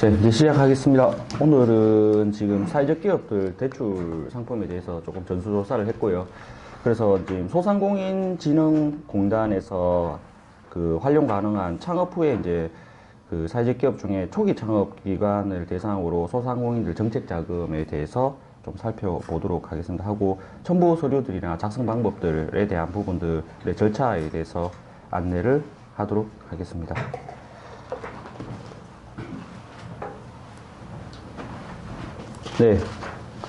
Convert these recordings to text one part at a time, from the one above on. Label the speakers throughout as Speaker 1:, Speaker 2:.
Speaker 1: 네, 이제 시작하겠습니다. 오늘은 지금 사회적 기업들 대출 상품에 대해서 조금 전수조사를 했고요. 그래서 지금 소상공인진흥공단에서 그 활용 가능한 창업 후에 이제 그 사회적 기업 중에 초기 창업 기관을 대상으로 소상공인들 정책 자금에 대해서 좀 살펴보도록 하겠습니다. 하고 첨부 서류들이나 작성 방법들에 대한 부분들의 절차에 대해서 안내를 하도록 하겠습니다. 네.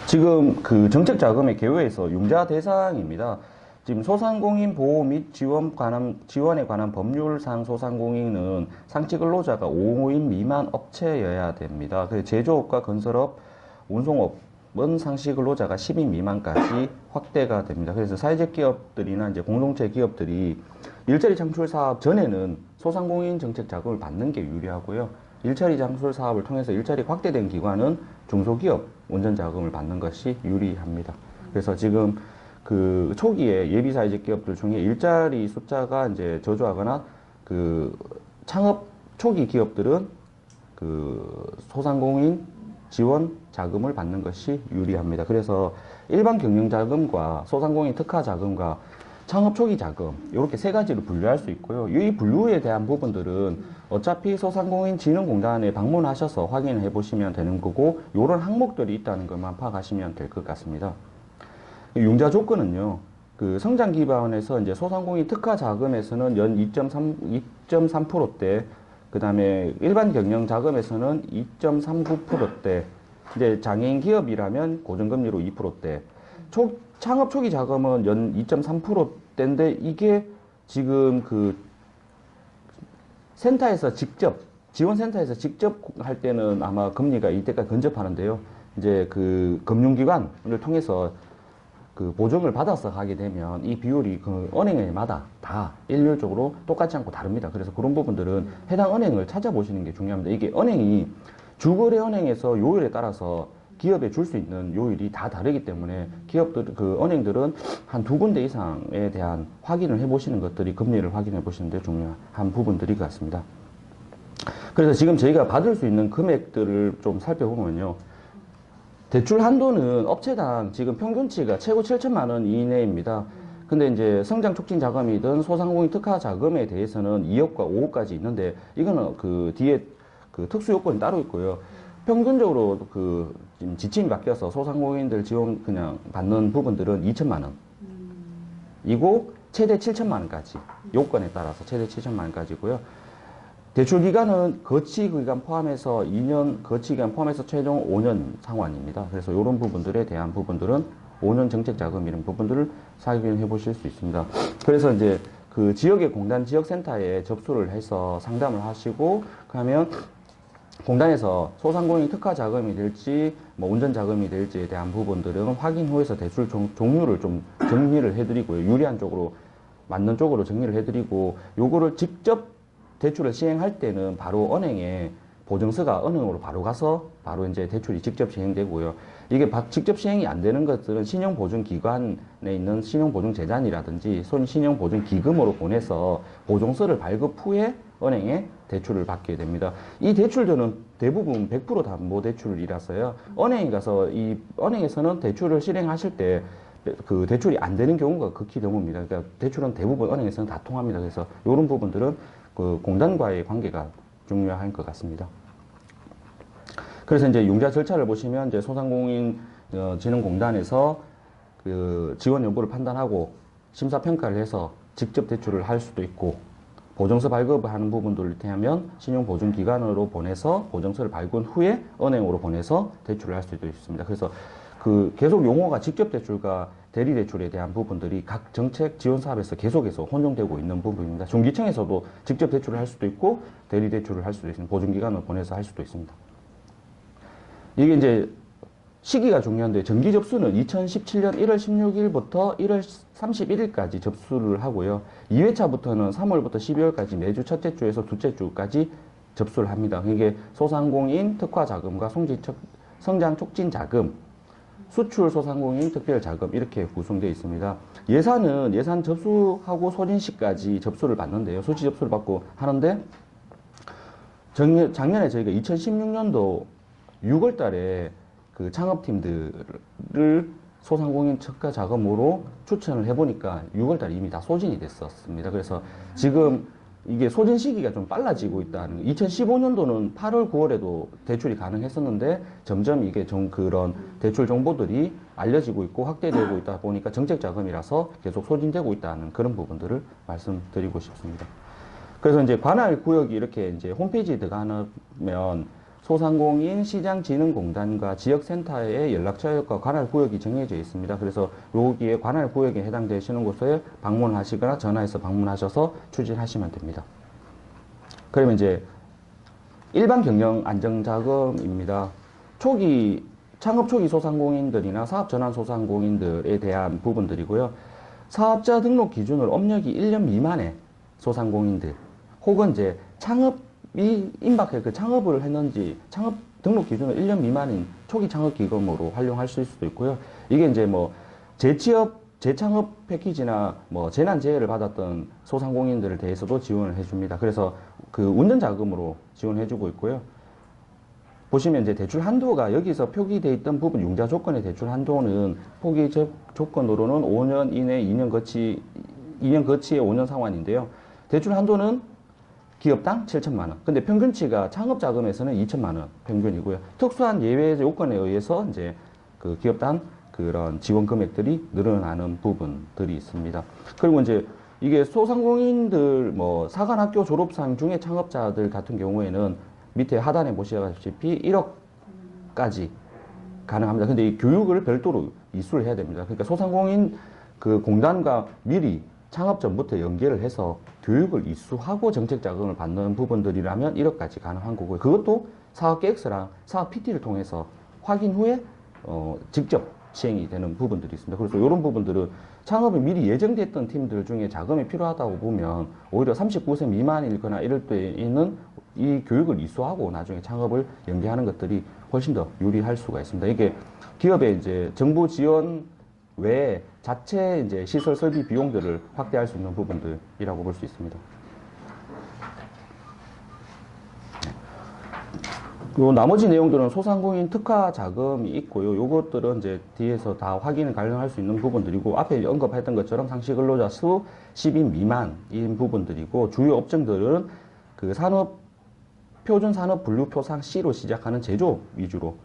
Speaker 1: 지금 그 정책 자금의 개요에서 융자 대상입니다. 지금 소상공인 보호 및 지원에 관한 법률상 소상공인은 상시 근로자가 5인 미만 업체여야 됩니다. 그래서 제조업과 건설업, 운송업은 상시 근로자가 10인 미만까지 확대가 됩니다. 그래서 사회적 기업들이나 이제 공동체 기업들이 일자리 창출 사업 전에는 소상공인 정책 자금을 받는 게 유리하고요. 일자리 창출 사업을 통해서 일자리 확대된 기관은 중소기업 원전 자금을 받는 것이 유리합니다. 그래서 지금 그 초기에 예비 사회적 기업들 중에 일자리 숫자가 이제 저조하거나 그 창업 초기 기업들은 그 소상공인 지원 자금을 받는 것이 유리합니다. 그래서 일반 경영 자금과 소상공인 특화 자금과 창업 초기 자금 이렇게 세 가지로 분류할 수 있고요. 이 분류에 대한 부분들은 어차피 소상공인진흥공단에 방문하셔서 확인해 보시면 되는 거고 이런 항목들이 있다는 것만 파악하시면 될 것 같습니다. 융자 조건은요. 그 성장 기반에서 이제 소상공인 특화 자금에서는 연 2.3%대, 그다음에 일반 경영 자금에서는 2.39%대, 이제 장애인 기업이라면 고정금리로 2%대, 창업 초기 자금은 연 2.3%대인데 이게 지금 그 센터에서 직접 지원센터에서 직접 할 때는 아마 금리가 이때까지 근접하는데요. 이제 그 금융기관을 통해서 그 보증을 받아서 가게 되면 이 비율이 그 은행마다 다 일률적으로 똑같지 않고 다릅니다. 그래서 그런 부분들은 해당 은행을 찾아보시는 게 중요합니다. 이게 은행이 주거래 은행에서 요율에 따라서 기업에 줄 수 있는 요율이 다 다르기 때문에 그 은행들은 한 두 군데 이상에 대한 확인을 해보시는 것들이 금리를 확인해 보시는데 중요한 부분들이 같습니다. 그래서 지금 저희가 받을 수 있는 금액들을 좀 살펴보면요. 대출 한도는 업체당 지금 평균치가 최고 7천만 원 이내입니다. 근데 이제 성장 촉진 자금이든 소상공인 특화 자금에 대해서는 2억과 5억까지 있는데 이거는 그 뒤에 그 특수 요건이 따로 있고요. 평균적으로 그 지금 지침이 바뀌어서 소상공인들 지원 그냥 받는 부분들은 2천만 원. 이고 최대 7천만 원까지. 요건에 따라서 최대 7천만 원까지고요. 대출 기간은 거치 기간 포함해서 2년 거치 기간 포함해서 최종 5년 상환입니다. 그래서 이런 부분들에 대한 부분들은 5년 정책 자금 이런 부분들을 확인해 보실 수 있습니다. 그래서 이제 그 지역의 공단 지역센터에 접수를 해서 상담을 하시고 그러면 공단에서 소상공인 특화 자금이 될지 뭐 운전 자금이 될지에 대한 부분들은 확인 후에서 대출 종류를 좀 정리를 해드리고요. 유리한 쪽으로 맞는 쪽으로 정리를 해드리고 요거를 직접 대출을 시행할 때는 바로 은행에 보증서가 은행으로 바로 가서 바로 이제 대출이 직접 시행되고요. 이게 직접 시행이 안 되는 것들은 신용보증기관에 있는 신용보증재단이라든지 신용보증기금으로 보내서 보증서를 발급 후에 은행에 대출을 받게 됩니다. 이 대출들은 대부분 100% 담보 대출이라서요. 은행에 가서 이 은행에서는 대출을 실행하실 때 그 대출이 안 되는 경우가 극히 드뭅니다. 그러니까 대출은 대부분 은행에서는 다 통합니다. 그래서 이런 부분들은 그 공단과의 관계가 중요할 것 같습니다. 그래서 이제 융자 절차를 보시면 이제 소상공인 진흥공단에서 그 지원 여부를 판단하고 심사 평가를 해서 직접 대출을 할 수도 있고 보증서 발급을 하는 부분들을 하면 신용보증기관으로 보내서 보증서를 발급 후에 은행으로 보내서 대출을 할 수도 있습니다. 그래서 그 계속 용어가 직접 대출과 대리 대출에 대한 부분들이 각 정책 지원 사업에서 계속해서 혼용되고 있는 부분입니다. 중기청에서도 직접 대출을 할 수도 있고 대리 대출을 할 수도 있습니다. 보증기관을 보내서 할 수도 있습니다. 이게 이제 시기가 중요한데 정기 접수는 2017년 1월 16일부터 1월 31일까지 접수를 하고요. 2회차부터는 3월부터 12월까지 매주 첫째 주에서 둘째 주까지 접수를 합니다. 이게 소상공인 특화 자금과 성장 촉진 자금, 수출 소상공인 특별 자금 이렇게 구성되어 있습니다. 예산은 예산 접수하고 소진시까지 접수를 받는데요. 수시 접수를 받고 하는데 작년에 저희가 2016년도 6월 달에 그 창업팀들을 소상공인 특화 자금으로 추천을 해보니까 6월 달에 이미 다 소진이 됐었습니다. 그래서 지금 이게 소진 시기가 좀 빨라지고 있다는, 2015년도는 8월, 9월에도 대출이 가능했었는데 점점 이게 좀 그런 대출 정보들이 알려지고 있고 확대되고 있다 보니까 정책 자금이라서 계속 소진되고 있다는 그런 부분들을 말씀드리고 싶습니다. 그래서 이제 관할 구역이 이렇게 이제 홈페이지에 들어가면 소상공인 시장진흥공단과 지역센터의 연락처과 관할 구역이 정해져 있습니다. 그래서 여기에 관할 구역에 해당되시는 곳에 방문하시거나 전화해서 방문하셔서 추진하시면 됩니다. 그러면 이제 일반 경영 안정자금입니다. 창업 초기 소상공인들이나 사업 전환 소상공인들에 대한 부분들이고요. 사업자 등록 기준으로 업력이 1년 미만의 소상공인들, 혹은 이제 창업이 임박해 그 창업을 했는지 창업 등록 기준으로 1년 미만인 초기 창업 기금으로 활용하실 수도 있고요. 이게 이제 뭐 재취업, 재창업 패키지나 뭐 재난재해를 받았던 소상공인들에 대해서도 지원을 해줍니다. 그래서 그 운전자금으로 지원해주고 있고요. 보시면 이제 대출 한도가 여기서 표기되어 있던 부분, 융자 조건의 대출 한도는 포기 조건으로는 5년 이내 2년 거치의 5년 상환인데요. 대출 한도는 기업당 7천만 원. 근데 평균치가 창업자금에서는 2천만 원 평균이고요. 특수한 예외 요건에 의해서 이제 그 기업당 그런 지원 금액들이 늘어나는 부분들이 있습니다. 그리고 이제 이게 소상공인들 뭐 사관학교 졸업생 중에 창업자들 같은 경우에는 밑에 하단에 보시다시피 1억까지 가능합니다. 근데 이 교육을 별도로 이수를 해야 됩니다. 그러니까 소상공인 그 공단과 미리 창업 전부터 연계를 해서 교육을 이수하고 정책 자금을 받는 부분들이라면 1억까지 가능한 거고요. 그것도 사업 계획서랑 사업 PT를 통해서 확인 후에 직접 시행이 되는 부분들이 있습니다. 그래서 이런 부분들은 창업이 미리 예정됐던 팀들 중에 자금이 필요하다고 보면 오히려 39세 미만이거나 이럴 때에는 이 교육을 이수하고 나중에 창업을 연계하는 것들이 훨씬 더 유리할 수가 있습니다. 이게 기업의 이제 정부 지원 외에 자체 이제 시설 설비 비용들을 확대할 수 있는 부분들이라고 볼 수 있습니다. 요 나머지 내용들은 소상공인 특화 자금이 있고요. 요것들은 이제 뒤에서 다 확인을 가능할 수 있는 부분들이고, 앞에 언급했던 것처럼 상시 근로자 수 10인 미만인 부분들이고, 주요 업종들은 그 표준 산업 분류표상 C로 시작하는 제조 위주로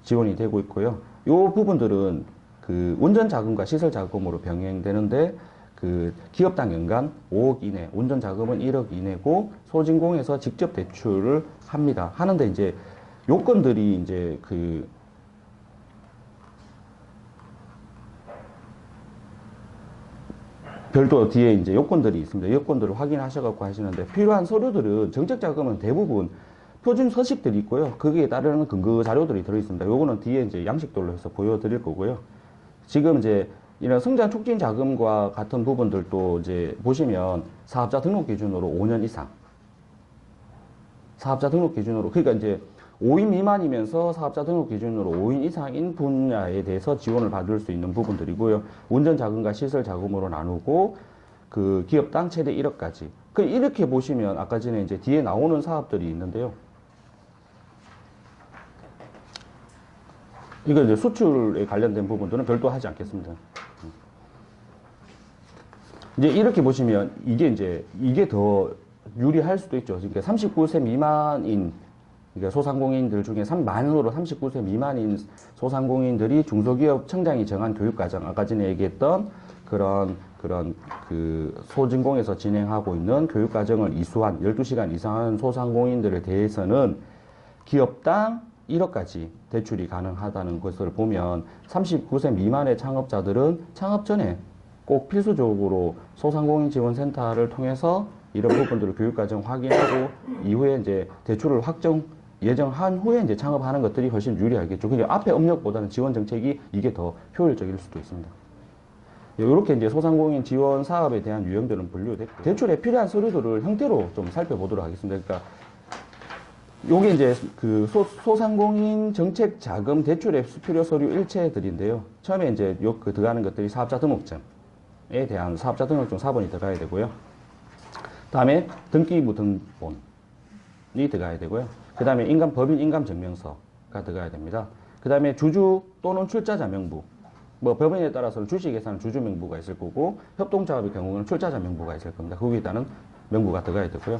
Speaker 1: 지원이 되고 있고요. 요 부분들은 그 운전 자금과 시설 자금으로 병행되는데, 그 기업당 연간 5억 이내, 운전 자금은 1억 이내고 소진공에서 직접 대출을 합니다. 하는데 이제 요건들이 이제 그 별도 뒤에 이제 요건들이 있습니다. 요건들을 확인하셔갖고 하시는데, 필요한 서류들은 정책 자금은 대부분 표준 서식들이 있고요. 거기에 따르는 근거 자료들이 들어있습니다. 요거는 뒤에 이제 양식들로 해서 보여드릴 거고요. 지금 이제 이런 성장 촉진 자금과 같은 부분들도 이제 보시면 사업자 등록 기준으로 5년 이상. 사업자 등록 기준으로, 그러니까 이제 5인 미만이면서 사업자 등록 기준으로 5인 이상인 분야에 대해서 지원을 받을 수 있는 부분들이고요. 운전 자금과 시설 자금으로 나누고 그 기업당 최대 1억까지. 그 이렇게 보시면 아까 전에 이제 뒤에 나오는 사업들이 있는데요. 이거 이제 수출에 관련된 부분들은 별도 하지 않겠습니다. 이제 이렇게 보시면 이게 더 유리할 수도 있죠. 그러니까 39세 미만인, 그러니까 소상공인들 중에 만으로 39세 미만인 소상공인들이 중소기업 청장이 정한 교육과정, 아까 전에 얘기했던 그런 그 소진공에서 진행하고 있는 교육과정을 이수한 12시간 이상한 소상공인들에 대해서는 기업당 1억까지 대출이 가능하다는 것을 보면 39세 미만의 창업자들은 창업 전에 꼭 필수적으로 소상공인 지원센터를 통해서 이런 부분들을 교육과정 확인하고 이후에 이제 대출을 예정한 후에 이제 창업하는 것들이 훨씬 유리하겠죠. 그러니까 앞에 업력보다는 지원 정책이 이게 더 효율적일 수도 있습니다. 이렇게 이제 소상공인 지원 사업에 대한 유형들은 분류됐고, 대출에 필요한 서류들을 형태로 좀 살펴보도록 하겠습니다. 그러니까 요게 이제 그 소상공인 정책 자금 대출의 필요 서류 일체들인데요. 처음에 이제 그 들어가는 것들이 사업자 등록증에 대한 사업자 등록증 4번이 들어가야 되고요. 다음에 등기부 등본, 들어가야 되고요. 그 다음에 법인 인감증명서가 들어가야 됩니다. 그 다음에 주주 또는 출자자 명부. 뭐 법인에 따라서는 주식에서는 주주 명부가 있을 거고 협동작업의 경우는 출자자 명부가 있을 겁니다. 거기에 따른 명부가 들어가야 되고요.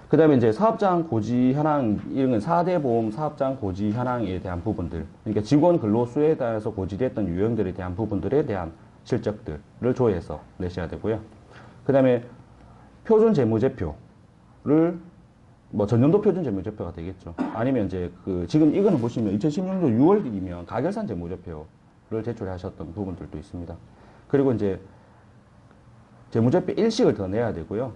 Speaker 1: 그 다음에 이제 사업장 고지 현황, 이런 건 4대 보험 사업장 고지 현황에 대한 부분들, 그러니까 직원 근로수에 따라서 고지됐던 유형들에 대한 부분들에 대한 실적들을 조회해서 내셔야 되고요. 그 다음에 표준 재무제표를 뭐 전년도 표준 재무제표가 되겠죠. 아니면 이제 지금 이거는 보시면 2016년도 6월이면 가결산 재무제표를 제출하셨던 부분들도 있습니다. 그리고 이제 재무제표 일식을 더 내야 되고요.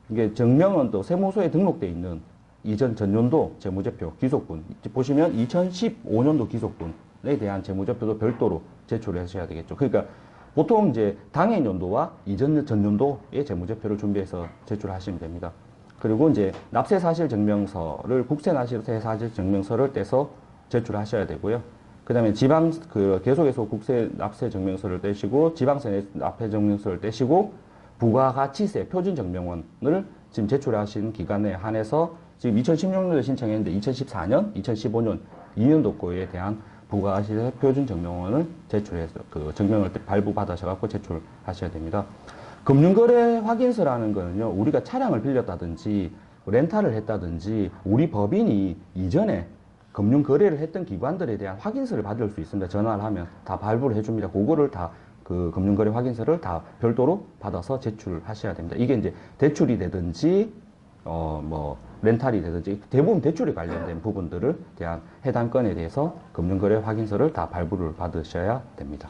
Speaker 1: 이게 정명은 또 세무서에 등록되어 있는 이전 전년도 재무제표 기속분, 보시면 2015년도 기속분에 대한 재무제표도 별도로 제출하셔야 되겠죠. 그러니까 보통 이제 당해 연도와 이전 전년도의 재무제표를 준비해서 제출하시면 됩니다. 그리고 이제 납세사실증명서를 국세납세사실증명서를 떼서 제출하셔야 되고요. 그 다음에 계속해서 국세 납세증명서를 떼시고 지방세 납세증명서를 떼시고 부가가치세 표준증명원을 지금 제출하신 기간에 한해서 지금 2016년도에 신청했는데 2014년, 2015년 2년도 거에 대한 부가가치세 표준증명원을 제출해서 증명을 발부받으셔서 제출하셔야 됩니다. 금융거래 확인서라는 거는요, 우리가 차량을 빌렸다든지 렌탈을 했다든지 우리 법인이 이전에 금융거래를 했던 기관들에 대한 확인서를 받을 수 있습니다. 전화를 하면 다 발부를 해줍니다. 그거를 다 금융거래 확인서를 다 별도로 받아서 제출하셔야 됩니다. 이게 이제 대출이 되든지 뭐 렌탈이 되든지 대부분 대출에 관련된 부분들을 대한 해당 건에 대해서 금융거래 확인서를 다 발부를 받으셔야 됩니다.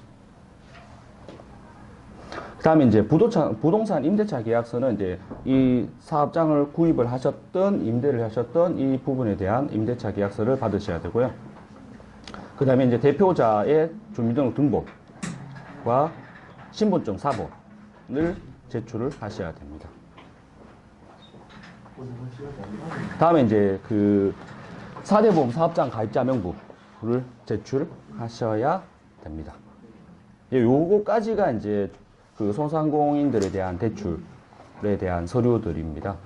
Speaker 1: 그 다음에 이제 부동산 임대차 계약서는 이제 이 사업장을 구입을 하셨던, 임대를 하셨던 이 부분에 대한 임대차 계약서를 받으셔야 되고요. 그 다음에 이제 대표자의 주민등록 등본과 신분증 사본을 제출을 하셔야 됩니다. 다음에 이제 4대 보험 사업장 가입자 명부를 제출하셔야 됩니다. 요거까지가 이제 소상공인들에 대한 대출에 대한 서류들입니다.